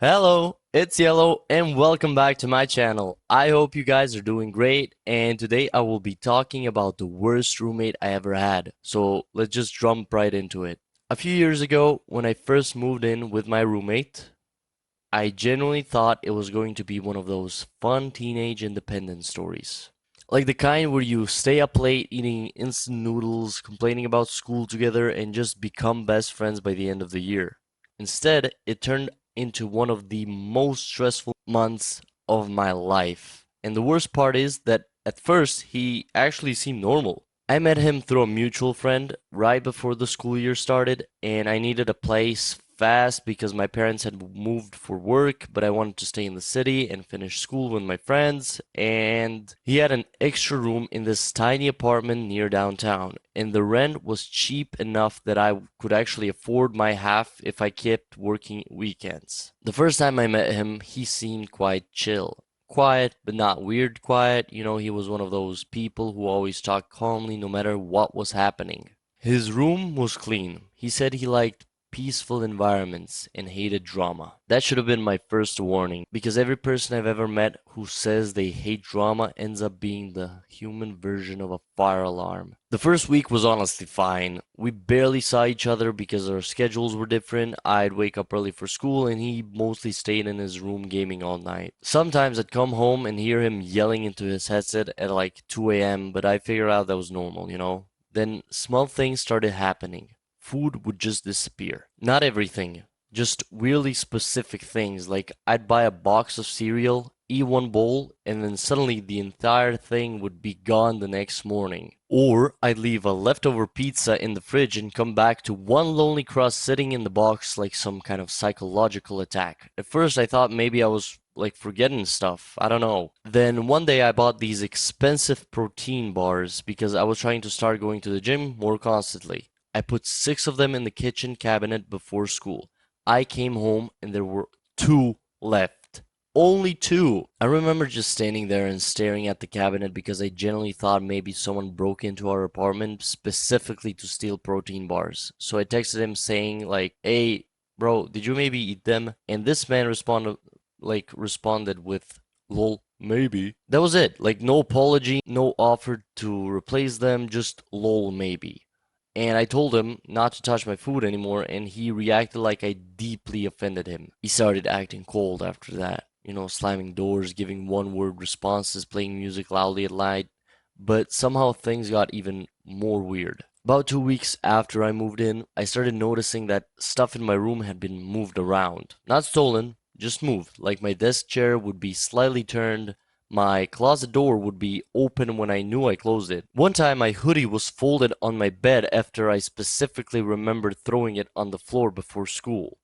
Hello, it's Yellow and welcome back to my channel. I hope you guys are doing great, and today I will be talking about the worst roommate I ever had. So let's just jump right into it. A few years ago, when I first moved in with my roommate, I genuinely thought it was going to be one of those fun teenage independence stories. Like the kind where you stay up late eating instant noodles, complaining about school together, and just become best friends by the end of the year. Instead, it turned into one of the most stressful months of my life. And the worst part is that at first he actually seemed normal. I met him through a mutual friend right before the school year started, and I needed a place fast because my parents had moved for work, but I wanted to stay in the city and finish school with my friends. And he had an extra room in this tiny apartment near downtown, and the rent was cheap enough that I could actually afford my half if I kept working weekends. The first time I met him, he seemed quite chill. Quiet, but not weird quiet. He was one of those people who always talked calmly no matter what was happening. His room was clean. He said he liked peaceful environments and hated drama. That should have been my first warning, because every person I've ever met who says they hate drama ends up being the human version of a fire alarm. The first week was honestly fine. We barely saw each other because our schedules were different. I'd wake up early for school and he mostly stayed in his room gaming all night. Sometimes I'd come home and hear him yelling into his headset at like 2 a.m., but I figured out that was normal. Then small things started happening. Food would just disappear. Not everything, just really specific things. Like I'd buy a box of cereal, eat one bowl, and then suddenly the entire thing would be gone the next morning. Or I'd leave a leftover pizza in the fridge and come back to one lonely crust sitting in the box like some kind of psychological attack. At first I thought maybe I was like forgetting stuff. I don't know. Then one day I bought these expensive protein bars because I was trying to start going to the gym more constantly. I put 6 of them in the kitchen cabinet before school. I came home and there were 2 left. Only 2. I remember just standing there and staring at the cabinet because I genuinely thought maybe someone broke into our apartment specifically to steal protein bars. So I texted him saying like, "Hey, bro, did you maybe eat them?" And this man responded with, "Lol, maybe." That was it. Like no apology, no offer to replace them, just lol maybe. And I told him not to touch my food anymore, and he reacted like I deeply offended him. He started acting cold after that, slamming doors, giving one-word responses, playing music loudly at night. But somehow things got even more weird. About 2 weeks after I moved in, I started noticing that stuff in my room had been moved around. Not stolen, just moved. Like my desk chair would be slightly turned, my closet door would be open when I knew I closed it. One time my hoodie was folded on my bed after I specifically remembered throwing it on the floor before school.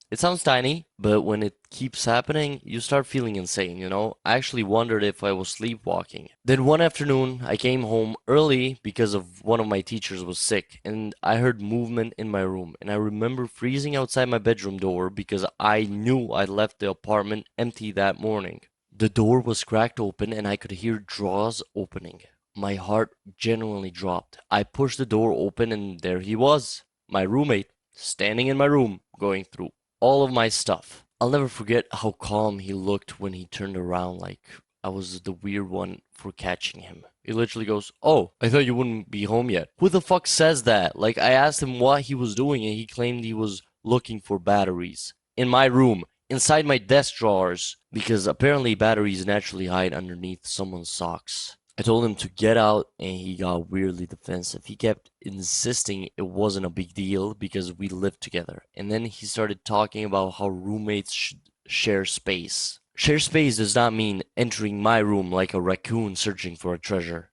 It sounds tiny, but when it keeps happening, you start feeling insane. I actually wondered if I was sleepwalking. Then one afternoon, I came home early because of one of my teachers was sick, and I heard movement in my room, and I remember freezing outside my bedroom door because I knew I left the apartment empty that morning. The door was cracked open and I could hear drawers opening. My heart genuinely dropped. I pushed the door open and there he was, my roommate, standing in my room, going through all of my stuff. I'll never forget how calm he looked when he turned around, like I was the weird one for catching him. He literally goes, "Oh, I thought you wouldn't be home yet." Who the fuck says that? Like, I asked him what he was doing and he claimed he was looking for batteries. In my room, inside my desk drawers, because apparently batteries naturally hide underneath someone's socks. I told him to get out and he got weirdly defensive. He kept insisting it wasn't a big deal because we lived together. And then he started talking about how roommates should share space. Share space does not mean entering my room like a raccoon searching for a treasure.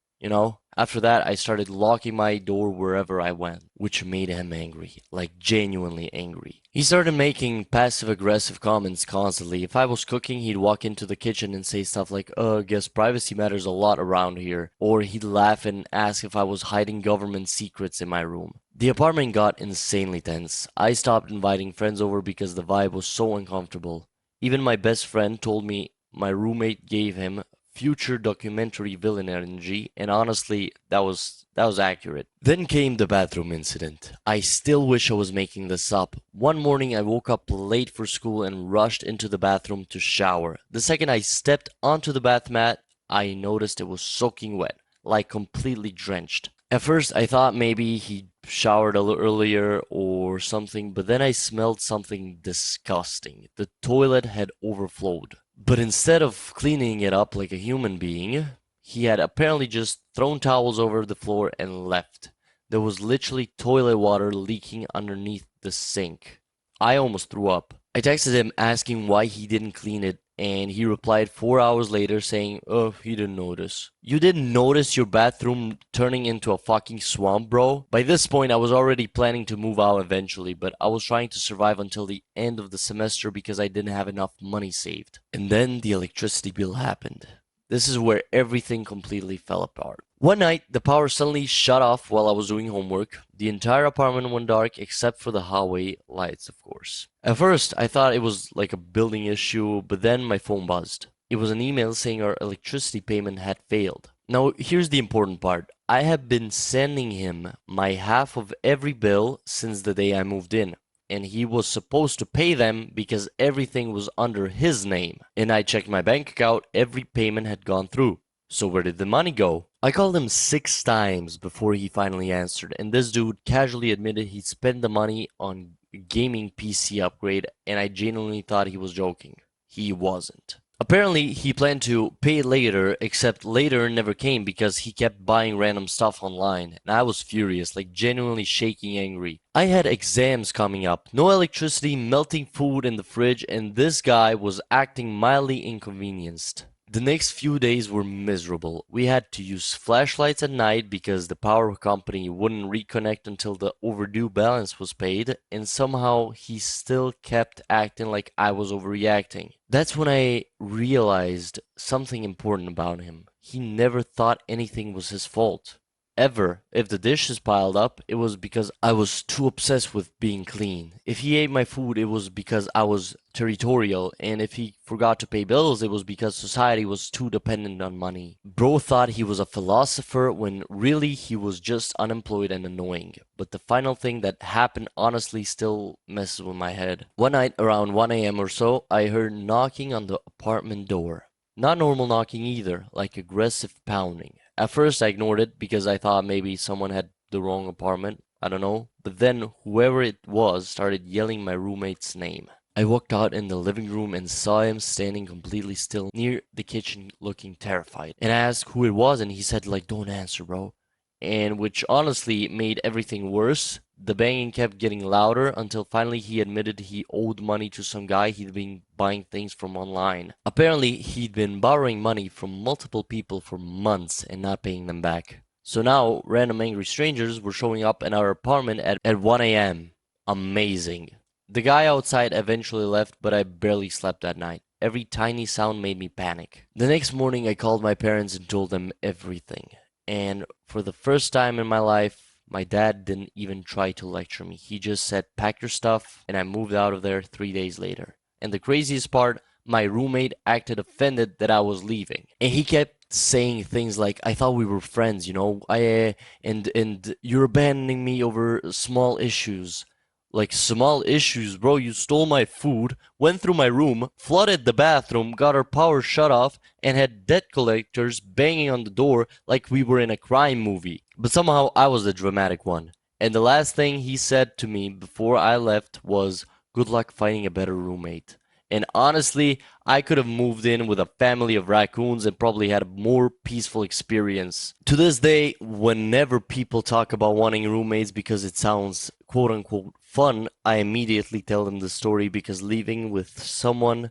After that, I started locking my door wherever I went, which made him angry, like genuinely angry. He started making passive-aggressive comments constantly. If I was cooking, he'd walk into the kitchen and say stuff like, guess privacy matters a lot around here. Or he'd laugh and ask if I was hiding government secrets in my room. The apartment got insanely tense. I stopped inviting friends over because the vibe was so uncomfortable. Even my best friend told me my roommate gave him future documentary villain energy, and honestly, that was accurate. Then came the bathroom incident. I still wish I was making this up. One morning I woke up late for school and rushed into the bathroom to shower. The second I stepped onto the bath mat, I noticed it was soaking wet, like completely drenched. At first, I thought maybe he showered a little earlier or something, but then I smelled something disgusting. The toilet had overflowed. But instead of cleaning it up like a human being, he had apparently just thrown towels over the floor and left. There was literally toilet water leaking underneath the sink. I almost threw up. I texted him asking why he didn't clean it, and he replied 4 hours later saying, "Oh, he didn't notice." You didn't notice your bathroom turning into a fucking swamp, bro? By this point, I was already planning to move out eventually, but I was trying to survive until the end of the semester because I didn't have enough money saved. And then the electricity bill happened. This is where everything completely fell apart. One night, the power suddenly shut off while I was doing homework. The entire apartment went dark except for the hallway lights, of course. At first, I thought it was like a building issue, but then my phone buzzed. It was an email saying our electricity payment had failed. Now, here's the important part. I have been sending him my half of every bill since the day I moved in, and he was supposed to pay them because everything was under his name. And I checked my bank account, every payment had gone through. So where did the money go? I called him 6 times before he finally answered, and this dude casually admitted he'd spent the money on a gaming PC upgrade, and I genuinely thought he was joking. He wasn't. Apparently, he planned to pay later, except later never came because he kept buying random stuff online, and I was furious, like genuinely shaking angry. I had exams coming up, no electricity, melting food in the fridge, and this guy was acting mildly inconvenienced. The next few days were miserable. We had to use flashlights at night because the power company wouldn't reconnect until the overdue balance was paid, and somehow he still kept acting like I was overreacting. That's when I realized something important about him. He never thought anything was his fault. Ever. If the dishes piled up, it was because I was too obsessed with being clean. If he ate my food, it was because I was territorial. And if he forgot to pay bills, it was because society was too dependent on money. Bro thought he was a philosopher when really he was just unemployed and annoying. But the final thing that happened honestly still messes with my head. One night around 1 a.m. or so, I heard knocking on the apartment door. Not normal knocking either, like aggressive pounding. At first I ignored it because I thought maybe someone had the wrong apartment, I don't know. But then whoever it was started yelling my roommate's name. I walked out in the living room and saw him standing completely still near the kitchen looking terrified. And I asked who it was and he said like, "Don't answer, bro." And which honestly made everything worse. The banging kept getting louder until finally he admitted he owed money to some guy he'd been buying things from online. Apparently, he'd been borrowing money from multiple people for months and not paying them back. So now, random angry strangers were showing up in our apartment at 1 a.m. Amazing. The guy outside eventually left, but I barely slept that night. Every tiny sound made me panic. The next morning, I called my parents and told them everything. And for the first time in my life, my dad didn't even try to lecture me. He just said, "Pack your stuff," and I moved out of there 3 days later. And the craziest part, my roommate acted offended that I was leaving. And he kept saying things like, "I thought we were friends, you know, and you're abandoning me over small issues." Like, small issues, bro. You stole my food, went through my room, flooded the bathroom, got our power shut off, and had debt collectors banging on the door like we were in a crime movie. But somehow I was the dramatic one. And the last thing he said to me before I left was, "Good luck finding a better roommate." And honestly, I could have moved in with a family of raccoons and probably had a more peaceful experience. To this day, whenever people talk about wanting roommates because it sounds quote unquote fun, I immediately tell them the story because living with someone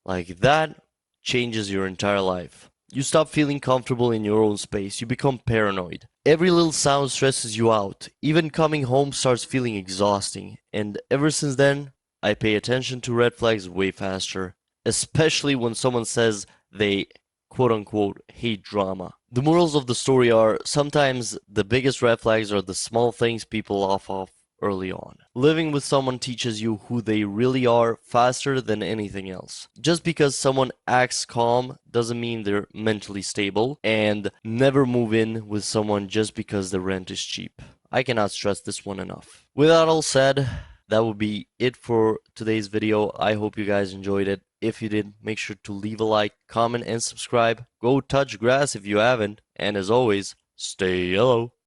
like that changes your entire life. You stop feeling comfortable in your own space. You become paranoid. Every little sound stresses you out. Even coming home starts feeling exhausting. And ever since then, I pay attention to red flags way faster, especially when someone says they quote unquote hate drama. The morals of the story are sometimes the biggest red flags are the small things people laugh off early on. Living with someone teaches you who they really are faster than anything else. Just because someone acts calm doesn't mean they're mentally stable, and never move in with someone just because the rent is cheap. I cannot stress this one enough. With that all said, that will be it for today's video. I hope you guys enjoyed it. If you did, make sure to leave a like, comment, and subscribe. Go touch grass if you haven't. And as always, stay yellow.